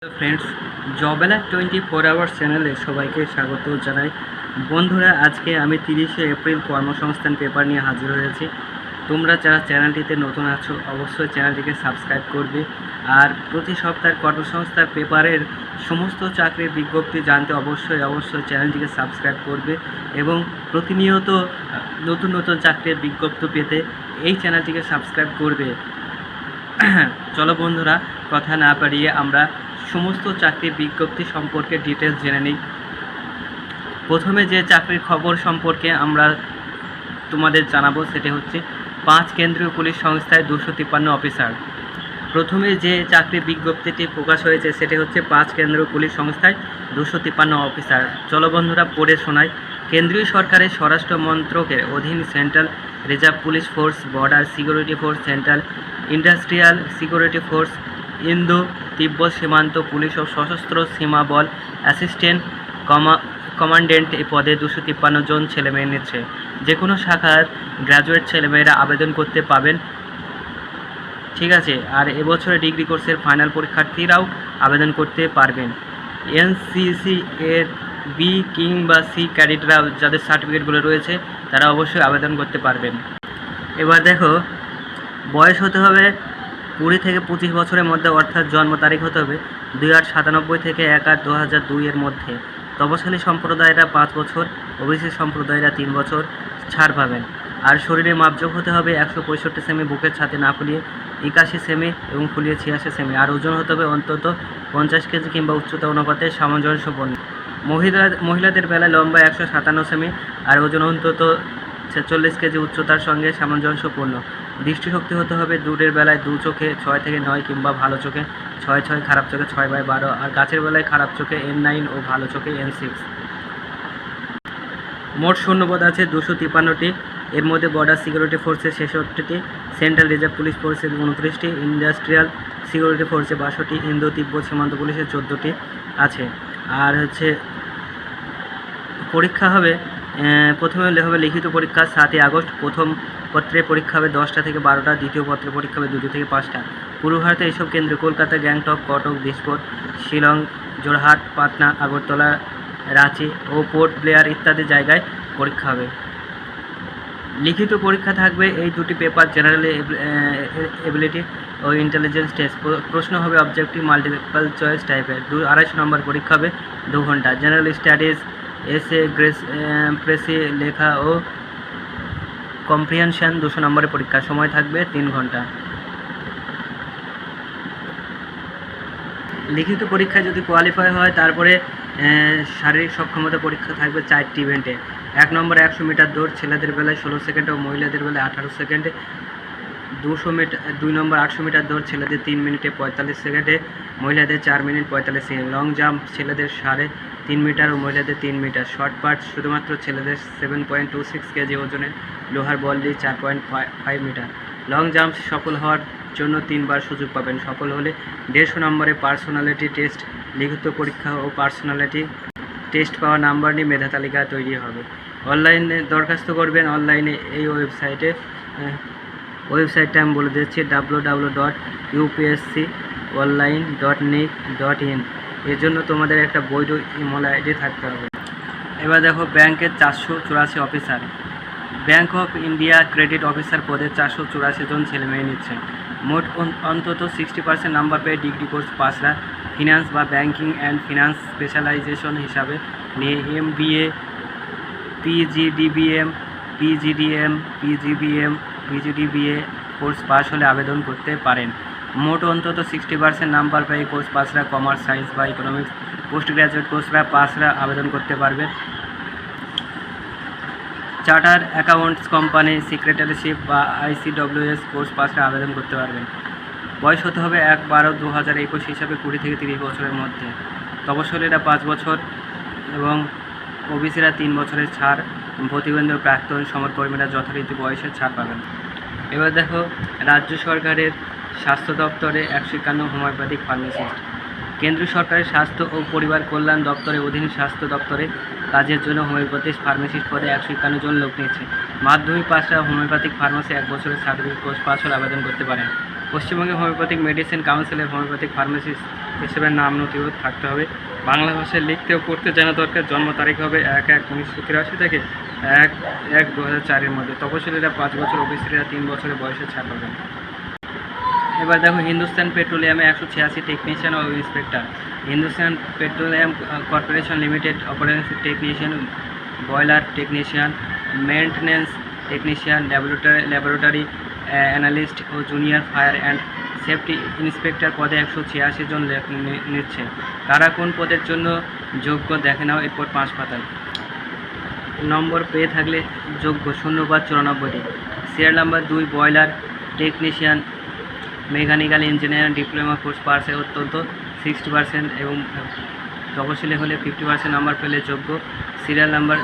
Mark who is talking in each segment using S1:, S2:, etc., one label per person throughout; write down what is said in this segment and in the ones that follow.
S1: Hello friends, জবেলা 24 hours চ্যানেলে সবাইকে স্বাগত জানাই। বন্ধুরা, আজকে আমি 30শে এপ্রিল কর্মসংস্থান পেপার নিয়ে হাজির হয়েছি। তোমরা যারা চ্যানেলটিতে নতুন আছো অবশ্যই চ্যানেলটিকে সাবস্ক্রাইব করবে, আর প্রতি সপ্তাহের কর্মসংস্থান পেপারের সমস্ত চাকরির বিজ্ঞপ্তি জানতে অবশ্যই চ্যানেলটিকে সাবস্ক্রাইব করবে এবং প্রতিনিয়ত নতুন চাকরির বিজ্ঞপ্তি পেতে এই চ্যানেলটিকে সাবস্ক্রাইব করবে। চলো বন্ধুরা, কথা না বাড়িয়ে আমরা সমস্ত চাকরির বিজ্ঞপ্তি সম্পর্কে ডিটেলস জেনে নিই। প্রথমে যে চাকরির খবর সম্পর্কে আমরা তোমাদের জানাবো সেটি হচ্ছে 5 কেন্দ্রীয় পুলিশ সংস্থায় 253 অফিসার। প্রথমে যে চাকরির বিজ্ঞপ্তিটি প্রকাশ হয়েছে সেটি হচ্ছে 5 কেন্দ্রীয় পুলিশ সংস্থায় 253 অফিসার। চলো বন্ধুরা, পড়ে শোনাই। কেন্দ্রীয় সরকারের স্বরাষ্ট্র মন্ত্রকের অধীন central reserve police force, border security force, central industrial security force, Indo Tibet সীমান্ত পুলিশ ও সশস্ত্র সীমা বল অ্যাসিস্ট্যান্ট কমান্ডেন্ট এই পদে 253 জন ছেলেমেয়ে নিচ্ছে। যে কোনো শাখার গ্র্যাজুয়েট ছেলেমেয়েরা আবেদন করতে পাবেন, ঠিক আছে। আর এবছরে ডিগ্রি কোর্সের ফাইনাল পরীক্ষার্থীরাও আবেদন করতে পারবেন। এনসিসি এর বি কিংবা সি ক্যাডেটরা যাদের সার্টিফিকেটগুলো রয়েছে তারা অবশ্যই আবেদন করতে পারবেন। এবার দেখো, বয়স হতে হবে 20 থেকে 25 বছরের মধ্যে, অর্থাৎ জন্ম তারিখ হতে হবে 2/8/97 থেকে 1/8/2002 এর মধ্যে। তপশালী সম্প্রদায়েরা 5 বছর, ওবিসি সম্প্রদায়েরা 3 বছর ছাড় পাবেন। আর শরীরে মাপজোক হতে হবে 165 সেমি, বুকের ছাতি না ফুলিয়ে 81 সেমি এবং ফুলিয়ে 86 সেমি। আর ওজন হতে হবে অন্তত 50 কেজি কিংবা উচ্চতা অনুপাতে সামঞ্জস্যপূর্ণ। মহিলাদের বেলায় লম্বা 157 সেমি আর ওজন অন্তত 46 কেজি, উচ্চতার সঙ্গে সামঞ্জস্যপূর্ণ। দৃষ্টিশক্তি হতে হবে দূরের বেলায় 2 চোখে 6 থেকে 9 কিংবা ভালো চোখে 6/6, খারাপ চোখে 6/12, আর কাছের বেলায় খারাপ চোখে N9 ও ভালো চোখে N6। মোট সৈন্যপদ আছে 253টি। এর মধ্যে বর্ডার সিকিউরিটি ফোর্সে 66টি, সেন্ট্রাল রিজার্ভ পুলিশ ফোর্সে 29টি, ইন্ডাস্ট্রিয়াল সিকিউরিটি ফোর্সে 62টি, ইন্দো তিব্বত সীমান্ত পুলিশে 14টি আছে। আর হচ্ছে পরীক্ষা হবে, প্রথমে হবে লিখিত পরীক্ষা 7ই আগস্ট। প্রথম পত্রের পরীক্ষা হবে 10টা থেকে 12টা, দ্বিতীয় পত্রের পরীক্ষা হবে 2টো থেকে 5টা। পূর্ব ভারতে এইসব কেন্দ্রে কলকাতা, গ্যাংটক, কটক, দিসপুর, শিলং, জোরহাট, পাটনা, আগরতলা, রাঁচি ও পোর্ট ব্লেয়ার ইত্যাদি জায়গায় পরীক্ষা হবে। লিখিত পরীক্ষা থাকবে এই দুটি পেপার, জেনারেল এবিলিটি ও ইন্টেলিজেন্স টেস্ট। প্রশ্ন হবে অবজেক্টিভ মাল্টিপল চয়েস টাইপের। 250 নম্বর পরীক্ষা হবে 2 ঘন্টা। জেনারেল স্টাডিজ, এসে, প্রেসি লেখা ও কম্প্রিহেনশন 200 নম্বরের পরীক্ষা। সময় থাকবে 3 ঘন্টা। লিখিত পরীক্ষায় যদি কোয়ালিফাই হয় তারপরে শারীরিক সক্ষমতা পরীক্ষা থাকবে 4টি ইভেন্টে। 1 নম্বরে 100 মিটার দৌড়, ছেলেদের বেলায় 16 সেকেন্ডে ও মহিলাদের বেলায় 18 সেকেন্ডে। 200 মিটার 2 নম্বর 800 মিটার দৌড়, ছেলেদের 3 মিনিটে 45 সেকেন্ডে, মহিলাদের 4 মিনিট 45 সেকেন্ড। লং জাম্প, ছেলেদের 3.5 মিটার ও মহিলাদের 3 মিটার। শর্ট পাট, শুধুমাত্র ছেলেদের 7.26 কেজি ওজনের লোহার বল দিয়ে 4.5 মিটার। লং জাম্প সফল হওয়ার জন্য 3 বার সুযোগ পাবেন। সফল হলে 150 নম্বরে পার্সোনালিটি টেস্ট। লিখিত পরীক্ষা ও পার্সোনালিটি টেস্ট পাওয়া নাম্বার নিয়ে মেধা তালিকা তৈরি হবে। অনলাইনে দরখাস্ত করবেন। অনলাইনে এই ওয়েবসাইটটা আমি বলে দিচ্ছি, www.upsconline.nic.in। এর জন্য তোমাদের একটা বৈধ ইমেল আইডি থাকতে হবে। এবার দেখো, ব্যাংকের 484 officer. Bank of India credit officer পদে 484 জন ছেলেমেয়ে নিচ্ছে। মোট অন্তত 60% নাম্বার পেয়ে ডিগ্রি কোর্স পাসরা ফিনান্স বা ব্যাংকিং অ্যান্ড ফিনান্স স্পেশালাইজেশন হিসাবে নিয়ে MBA, PGDBA কোর্স পাস হলে আবেদন করতে পারেন। মোট অন্তত 60% নাম্বার পেয়ে কোর্স পাসরা কমার্স, সায়েন্স বা ইকোনমিক্স পোস্ট গ্র্যাজুয়েট কোর্সরা পাসরা আবেদন করতে পারবেন। চার্টার অ্যাকাউন্টস কোম্পানি, সেক্রেটারিশিপ বা ICWS কোর্স পাসরা আবেদন করতে পারবেন। বয়স হতে হবে 1/12/2021 হিসাবে 20 থেকে 30 বছরের মধ্যে। তপশিলীরা 5 বছর এবং ওবিসিরা 3 বছরের ছাড়। প্রতিবন্ধী ও প্রাক্তন সমরকর্মীরা যথারীতি বয়সের ছাড় পাবেন। এবার দেখো, রাজ্য সরকারের স্বাস্থ্য দপ্তরে 151 হোমিওপ্যাথিক ফার্মাসিস্ট। কেন্দ্রীয় সরকারের স্বাস্থ্য ও পরিবার কল্যাণ দপ্তরের অধীন স্বাস্থ্য দপ্তরে কাজের জন্য হোমিওপ্যাথিক ফার্মাসিস্ট পদে 151 জন লোক নিয়েছে। মাধ্যমিক পাসরা হোমিওপ্যাথিক ফার্মাসি 1 বছরের সার্টিফিকেট কোর্স পাস হলে আবেদন করতে পারেন। পশ্চিমবঙ্গে হোমিওপ্যাথিক মেডিসিন কাউন্সিলের হোমিওপ্যাথিক ফার্মাসিস্ট হিসেবে নাম নথিভুক্ত থাকতে হবে। বাংলা ভাষায় লিখতে ও পড়তে জানা দরকার। জন্ম তারিখ হবে 1/1/1983 থেকে 1/1/2004 মধ্যে। তপশিলীরা 5 বছর, ওবিসিরা 3 বছরের বয়সে ছাড় পাবেন। এবার দেখো, হিন্দুস্তান পেট্রোলিয়ামে 186 টেকনিশিয়ান ও inspector. Hindustan petroleum corporation limited operation technician, boiler technician, maintenance technician, laboratory analyst ও junior fire and safety inspector পদে 186 জন নিচ্ছে। কারা কোন পদের জন্য যোগ্য দেখে নাও এরপর 5 পাতায়। নম্বর পেয়ে থাকলে যোগ্য 0/94টি। Serial number 2 boiler technician, mechanical engineer diploma course পাসে অত্যন্ত 60% এবং তপশিলি হলে 50% নাম্বার পেলে যোগ্য। সিরিয়াল নাম্বার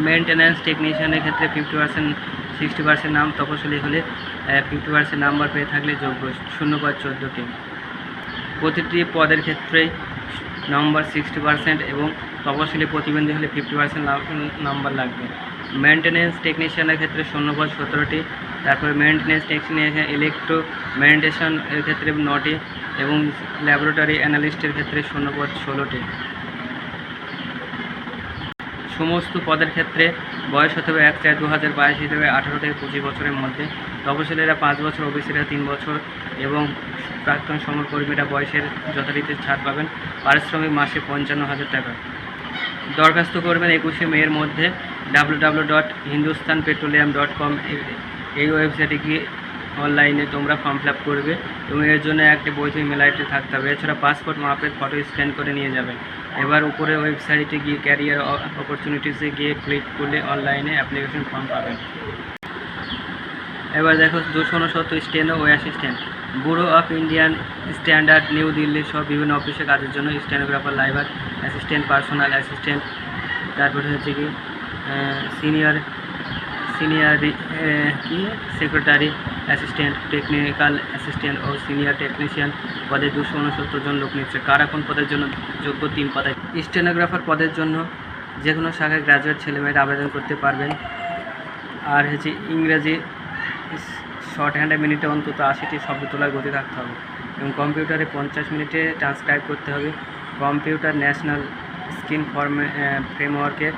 S1: মেনটেন্যান্স টেকনিশিয়ানের ক্ষেত্রে 50%, 60% নাম, তপশিলি হলে 50% নাম্বার পেয়ে থাকলে যোগ্য। 0/14টি। প্রতিটি পদের ক্ষেত্রেই নম্বর 60% এবং তপশিলি প্রতিবন্ধী হলে 50% নাম্বার লাগবে। মেনটেন্যান্স টেকনিশিয়ানের ক্ষেত্রে 0/17টি। তারপরে মেনটেন্যান্স টেকনিশিয়ান ইলেকট্রো মেনটেশন এর ক্ষেত্রে 9টি এবং ল্যাবরেটরি অ্যানালিস্টের ক্ষেত্রে 0/16টি। সমস্ত পদের ক্ষেত্রে বয়স হতে হবে 1/4/2022 হিসেবে 18 থেকে 25 বছরের মধ্যে। তপশিলীরা 5 বছর, ওবিসিরা 3 বছর এবং প্রাক্তন সমরকর্মীরা বয়সের যথারীতি ছাড় পাবেন। পারিশ্রমিক মাসে 55,000 টাকা। দরখাস্ত করবেন 21শে মের মধ্যে। www.hindustanpetroleum.com এই ওয়েবসাইটে গিয়ে অনলাইনে তোমরা ফর্ম ফিল আপ করবে এবং এর জন্য একটি বৈধ ইমেল আইডি থাকতে হবে। এছাড়া পাসপোর্ট মাপের ফটো স্ক্যান করে নিয়ে যাবেন। এবার উপরে ওয়েবসাইটে গিয়ে ক্যারিয়ার অপরচুনিটিসে গিয়ে ক্লিক করলে অনলাইনে অ্যাপ্লিকেশন ফর্ম পাবেন। এবার দেখো 269 স্টেনো ও assistant. Bureau of Indian standard, new Delhi সহ বিভিন্ন অফিসে কাজের জন্য স্টেনোগ্রাফার, লাইভার অ্যাসিস্ট্যান্ট, পার্সোনাল অ্যাসিস্ট্যান্ট, তারপরে হচ্ছে কি senior secretary assistant, technical assistant ও সিনিয়র টেকনিশিয়ান পদে 269 জন লোক নিচ্ছে। কারা কোন পদের জন্য যোগ্য 3 পাতায়। স্টেনোগ্রাফার পদের জন্য যে কোনো শাখায় গ্র্যাজুয়েট ছেলেমেয়েরা আবেদন করতে পারবেন। আর হচ্ছে ইংরেজি শর্ট হ্যান্ডে মিনিটে অন্তত 80টি শব্দ তোলার গতি থাকতে হবে এবং কম্পিউটারে 50 মিনিটে ট্রান্সক্রাইব করতে হবে। কম্পিউটার ন্যাশনাল স্কিল ফ্রেমওয়ার্কে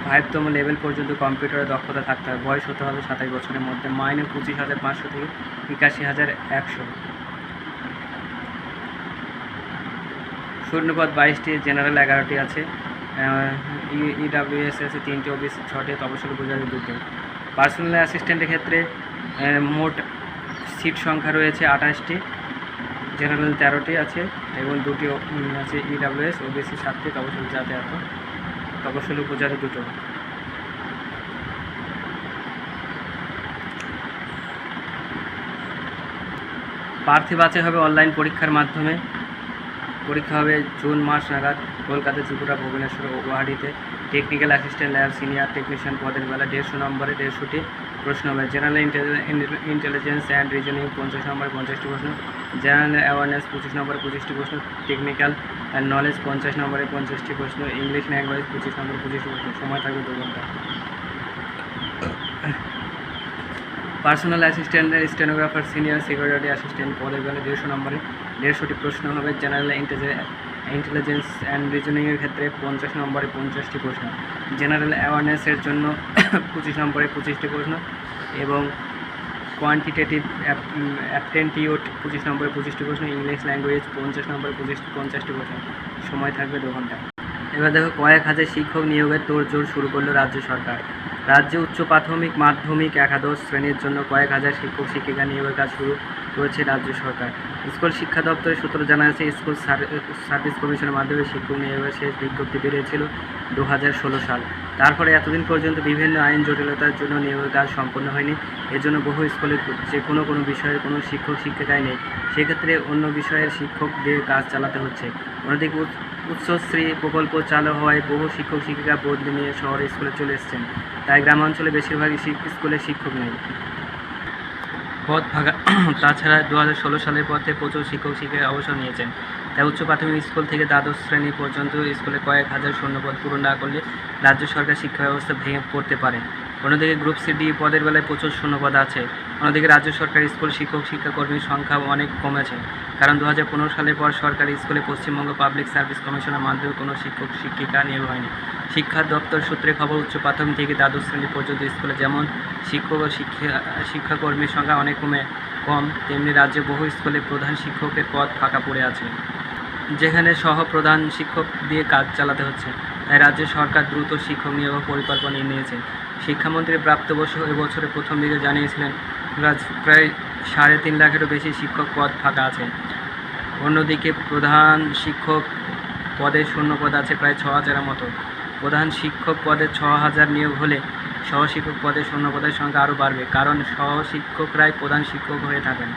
S1: 5তম লেভেল পর্যন্ত কম্পিউটারের দক্ষতা থাকতে হবে। বয়স হতে হবে 27 বছরের মধ্যে। মাইনে 25,500 থেকে 81,100। শূন্যপদ 22টি, জেনারেল 11টি আছে, ইডাব্লিউএস আছে 3টি, ওবিসি 6টি, তপশিলি উপজাতি 2টি। পার্সোনাল অ্যাসিস্ট্যান্টের ক্ষেত্রে মোট সিট সংখ্যা রয়েছে 28টি, জেনারেল 13টি আছে এবং 2টি আছে ইডাব্লিউএস, ওবিসি 7টি, তপশিলি জাতি 8, তপশিলি উপজাতি 2টো। প্রার্থী বাছাই হবে অনলাইন পরীক্ষার মাধ্যমে। পরীক্ষা হবে জুন মাস নাগাদ। কলকাতা, ত্রিপুরা, ভুবনেশ্বর ও গুয়াহাটিতে। Technical assistant, lab senior technician পদের বেলা 150 নম্বরে 150টি প্রশ্ন হবে। জেনারেল ইন্টেলিজেন্স অ্যান্ড রিজনিং 50 নম্বরে 50টি প্রশ্ন। জেনারেল অ্যাওয়ারনেস 25 নম্বরে 25টি প্রশ্ন। টেকনিক্যাল নলেজ 50 নম্বরে 50টি প্রশ্ন। ইংলিশ ল্যাঙ্গুয়েজ 25 নম্বরে 25টি প্রশ্ন। সময় থাকবে 2 ঘন্টা। পার্সোনাল অ্যাসিস্ট্যান্টের স্টেনোগ্রাফার, সিনিয়র সেক্রেটারি অ্যাসিস্ট্যান্ট পদের বেলা 150 নম্বরে 150টি প্রশ্ন হবে। জেনারেল ইন্টেলিজেন্স অ্যান্ড রিজনিংয়ের ক্ষেত্রে 50 নম্বরে 50টি প্রশ্ন। জেনারেল অ্যাওয়ারনেসের জন্য 25 নম্বরে 25টি প্রশ্ন এবং কোয়ান্টিটেটিভ অ্যাপটিটিউড 25 নম্বরে 25টি প্রশ্ন। ইংলিশ ল্যাঙ্গুয়েজ 50 নম্বরে 50টি প্রশ্ন। সময় থাকবে 2 ঘন্টা। এবার দেখো, কয়েক হাজার শিক্ষক নিয়োগের তোড়জোড় শুরু করলো রাজ্য সরকার। রাজ্যে উচ্চ প্রাথমিক, মাধ্যমিক, একাদশ শ্রেণীর জন্য কয়েক হাজার শিক্ষক শিক্ষিকা নিয়োগের কাজ শুরু করেছে রাজ্য সরকার। স্কুল শিক্ষা দপ্তরের সূত্র জানা গেছে, স্কুল সার্ভিস কমিশনের মাধ্যমে শিক্ষক নিয়োগের শেষ বিজ্ঞপ্তি বেরিয়েছিল 2016 সাল। তারপরে এতদিন পর্যন্ত বিভিন্ন আইন জটিলতার জন্য নিয়োগের কাজ সম্পন্ন হয়নি। এজন্য বহু স্কুলে যে কোনো বিষয়ের কোনো শিক্ষক শিক্ষিকাই নেই। সেক্ষেত্রে অন্য বিষয়ের শিক্ষক দিয়ে কাজ চালাতে হচ্ছে। অন্যদিকে উচ্চশ্রী প্রকল্প চালু হওয়ায় বহু শিক্ষক শিক্ষিকা বদলি নিয়ে শহরে স্কুলে চলে এসেছেন। তাই গ্রামাঞ্চলে বেশিরভাগই স্কুলে শিক্ষক নেই, পদ ফাঁকা। তাছাড়া 2016 সালের পর থেকে প্রচুর শিক্ষক শিক্ষিকা অবসর নিয়েছেন। তাই উচ্চ প্রাথমিক স্কুল থেকে দ্বাদশ শ্রেণী পর্যন্ত স্কুলে কয়েক হাজার শূন্যপদ পূরণ না করলে রাজ্য সরকার শিক্ষা ব্যবস্থা ভেঙে পড়তে পারে। অন্যদিকে গ্রুপ সি ডি পদের বেলায় প্রচুর শূন্যপদ আছে। অন্যদিকে রাজ্য সরকারি স্কুল শিক্ষক শিক্ষাকর্মীর সংখ্যা অনেক কমেছে, কারণ 2015 সালের পর সরকারি স্কুলে পশ্চিমবঙ্গ পাবলিক সার্ভিস কমিশনের মাধ্যমে কোনো শিক্ষক শিক্ষিকা নিয়োগ হয়নি। শিক্ষা দপ্তর সূত্রে খবর, উচ্চ প্রাথমিক থেকে দ্বাদশ শ্রেণী পর্যন্ত স্কুলে যেমন শিক্ষক ও শিক্ষাকর্মীর সংখ্যা অনেক কম, তেমনি রাজ্যে বহু স্কুলে প্রধান শিক্ষকের পদ ফাঁকা পড়ে আছে, যেখানে সহ প্রধান শিক্ষক দিয়ে কাজ চালাতে হচ্ছে। তাই রাজ্য সরকার দ্রুত শিক্ষক নিয়োগ পরিকল্পনা নিয়েছে। শিক্ষামন্ত্রী প্রাপ্ত বসু এবছরের প্রথম দিকে জানিয়েছিলেন প্রায় 3.5 লাখেরও বেশি শিক্ষক পদ ফাঁকা আছে। অন্যদিকে প্রধান শিক্ষক পদে শূন্যপদ আছে প্রায় 6,000-এর মতো। প্রধান শিক্ষক পদে 6,000 নিয়োগ হলে সহশিক্ষক পদে শূন্যপদের সংখ্যা আরও বাড়বে, কারণ সহশিক্ষকরাই প্রধান শিক্ষক হয়ে থাকেন।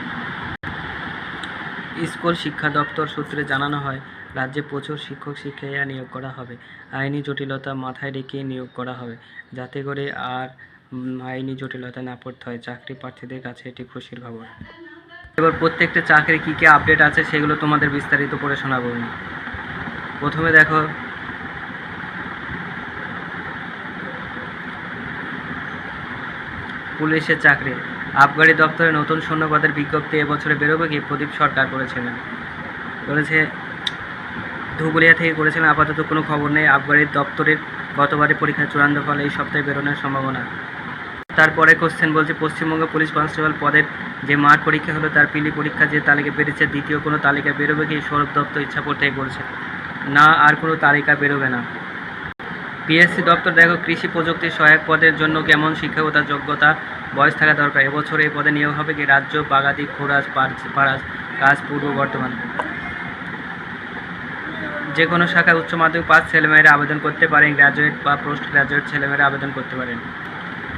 S1: স্কুল শিক্ষা দপ্তর সূত্রে জানানো হয়, রাজ্যে প্রচুর শিক্ষক শিক্ষিকা নিয়োগ করা হবে। আইনি জটিলতা মাথায় রেখে নিয়োগ করা হবে, যাতে করে আর আইনি জটিলতা না পড়তে হয়। চাকরি প্রার্থীদের কাছে এটি খুশির খবর। এবার প্রত্যেকটা চাকরির কী কী আপডেট আছে সেগুলো তোমাদের বিস্তারিত পড়ে শোনাবো। প্রথমে দেখো, পুলিশের চাকরি আবগারি দপ্তরে নতুন শূন্যপদের বিজ্ঞপ্তি এবছরে বেরোবে কি প্রদীপ সরকার বলেছে ধুবুলিয়া থেকে করেছিলেন। আপাতত কোনো খবর নেই। আবগারি দপ্তরের গতবারের পরীক্ষার চূড়ান্ত ফল এই সপ্তাহে বেরোনোর সম্ভাবনা। তারপরে কোশ্চেন বলছে, পশ্চিমবঙ্গ পুলিশ কনস্টেবল পদের যে মাঠ পরীক্ষা হলো তার পিলি পরীক্ষা যে তালিকা বেরিয়েছে, দ্বিতীয় কোনো তালিকা বেরোবে কি? সৌরভ দপ্তর ইচ্ছাপুর থেকে করেছে না, আর কোনো তালিকা বেরোবে না। পিএসসি দপ্তর দেখো, কৃষি প্রযুক্তি সহায়ক পদের জন্য কেমন শিক্ষকতা যোগ্যতা বয়স থাকা দরকার। এবছর এই পদে নিয়োগ হবে কি? রাজ্য, বাগাদি, খোরাজ, পাড়াজ, কাজ, পূর্ব বর্ধমান। যে কোনো শাখায় উচ্চ মাধ্যমিক পাস ছেলেমেয়েরা আবেদন করতে পারেন। গ্র্যাজুয়েট বা পোস্ট গ্র্যাজুয়েট ছেলেমেয়েরা আবেদন করতে পারেন।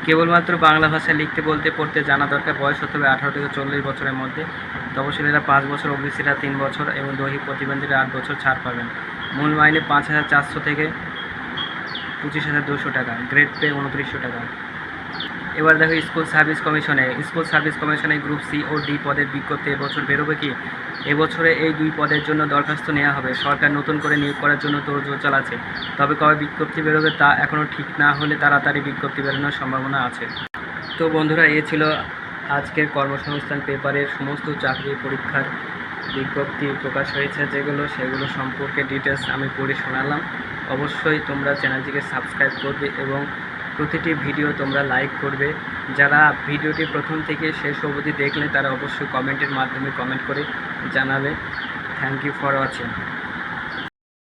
S1: কেবলমাত্র বাংলা ভাষা লিখতে বলতে পড়তে জানা দরকার। বয়স হতে হবে 18 থেকে 40 বছরের মধ্যে। তপশিলীরা 5 বছর, ওবিসিরা 3 বছর এবং দৈহিক প্রতিবন্ধীরা 8 বছর ছাড় পাবেন। মূল মাইনে 5,400 থেকে 25,200 টাকা। গ্রেড পে 2900 টাকা। এবার দেখো, স্কুল সার্ভিস কমিশনে গ্রুপ সি ও ডি পদের বিজ্ঞপ্তি এবছর বেরোবে কি? এবছরে এই 2 পদের জন্য দরখাস্ত নেওয়া হবে। সরকার নতুন করে নিয়োগ করার জন্য তোড়জোড় চালাচ্ছে, তবে কবে বিজ্ঞপ্তি বেরোবে তা এখনও ঠিক না হলে তাড়াতাড়ি বিজ্ঞপ্তি বেরোনোর সম্ভাবনা আছে। তো বন্ধুরা, এ ছিল আজকের কর্মসংস্থান পেপারের সমস্ত চাকরি পরীক্ষার বিজ্ঞপ্তি প্রকাশ হয়েছে সেগুলো সম্পর্কে ডিটেলস আমি পড়ে শোনালাম। অবশ্যই তোমরা চ্যানেলটিকে সাবস্ক্রাইব করবে এবং প্রতিটি ভিডিও তোমরা লাইক করবে। যারা ভিডিওটি প্রথম থেকে শেষ অবধি দেখলে তারা অবশ্যই কমেন্টের মাধ্যমে কমেন্ট করে জানাবে। Thank you for watching.